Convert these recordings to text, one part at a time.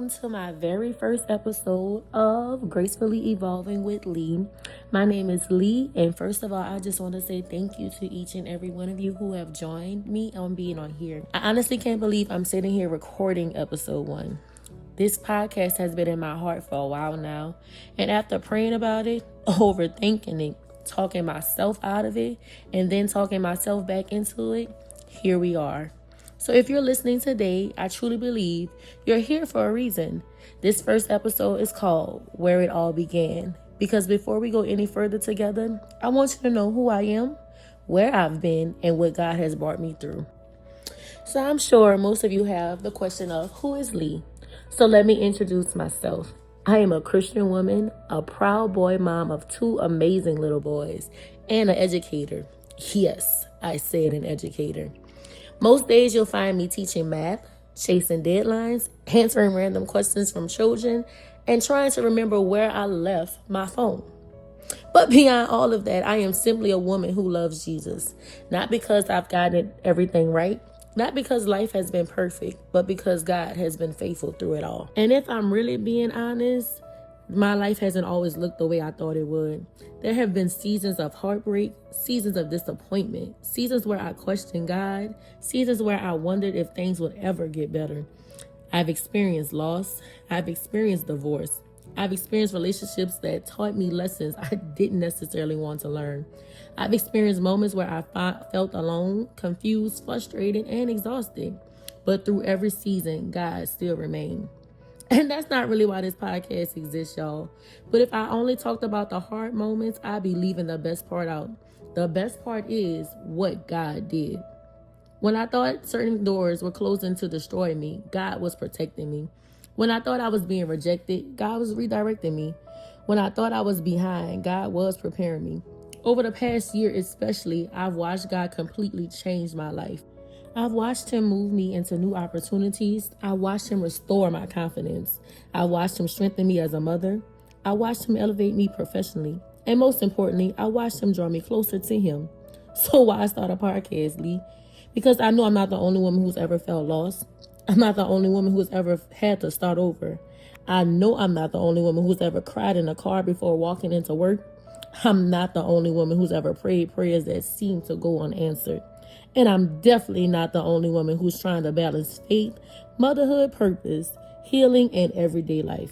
to my very first episode of Gracefully Evolving with Lee. My name is Lee, and first of all, I just want to say thank you to each and every one of you who have joined me on being on here. I honestly can't believe I'm sitting here recording episode 1. This podcast has been in my heart for a while now, and after praying about it, overthinking it, talking myself out of it, and then talking myself back into it, here we are. So if you're listening today, I truly believe you're here for a reason. This first episode is called Where It All Began. Because before we go any further together, I want you to know who I am, where I've been, and what God has brought me through. So I'm sure most of you have the question of, who is Lee? So let me introduce myself. I am a Christian woman, a proud boy mom of 2 amazing little boys, and an educator. Yes, I said an educator. Most days you'll find me teaching math, chasing deadlines, answering random questions from children, and trying to remember where I left my phone. But beyond all of that, I am simply a woman who loves Jesus. Not because I've gotten everything right, not because life has been perfect, but because God has been faithful through it all. And if I'm really being honest, my life hasn't always looked the way I thought it would. There have been seasons of heartbreak, seasons of disappointment, seasons where I questioned God, seasons where I wondered if things would ever get better. I've experienced loss. I've experienced divorce. I've experienced relationships that taught me lessons I didn't necessarily want to learn. I've experienced moments where I felt alone, confused, frustrated, and exhausted. But through every season, God still remained. And that's not really why this podcast exists, y'all. But if I only talked about the hard moments, I'd be leaving the best part out. The best part is what God did. When I thought certain doors were closing to destroy me, God was protecting me. When I thought I was being rejected, God was redirecting me. When I thought I was behind, God was preparing me. Over the past year especially, I've watched God completely change my life. I've watched him move me into new opportunities. I watched him restore my confidence. I watched him strengthen me as a mother. I watched him elevate me professionally. And most importantly, I watched him draw me closer to him. So why start a podcast, Lee? Because I know I'm not the only woman who's ever felt lost. I'm not the only woman who's ever had to start over. I know I'm not the only woman who's ever cried in a car before walking into work. I'm not the only woman who's ever prayed prayers that seem to go unanswered. And I'm definitely not the only woman who's trying to balance faith, motherhood, purpose, healing, and everyday life.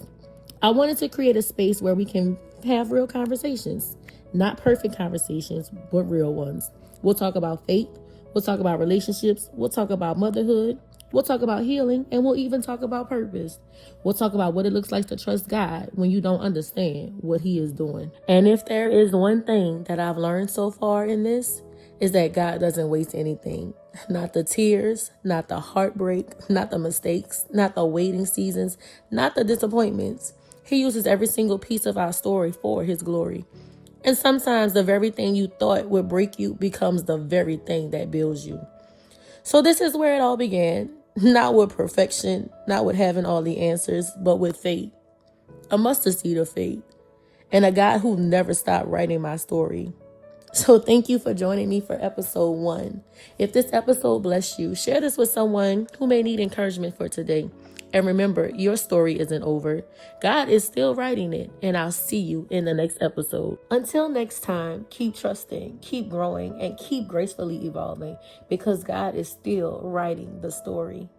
I wanted to create a space where we can have real conversations. Not perfect conversations, but real ones. We'll talk about faith. We'll talk about relationships. We'll talk about motherhood. We'll talk about healing, and we'll even talk about purpose. We'll talk about what it looks like to trust God when you don't understand what he is doing. And if there is one thing that I've learned so far in this, is that God doesn't waste anything. Not the tears, not the heartbreak, not the mistakes, not the waiting seasons, not the disappointments. He uses every single piece of our story for his glory. And sometimes the very thing you thought would break you becomes the very thing that builds you. So this is where it all began. Not with perfection, not with having all the answers, but with faith. A mustard seed of faith. And a God who never stopped writing my story. So thank you for joining me for episode 1. If this episode blessed you, share this with someone who may need encouragement for today. And remember, your story isn't over. God is still writing it, and I'll see you in the next episode. Until next time, keep trusting, keep growing, and keep gracefully evolving, because God is still writing the story.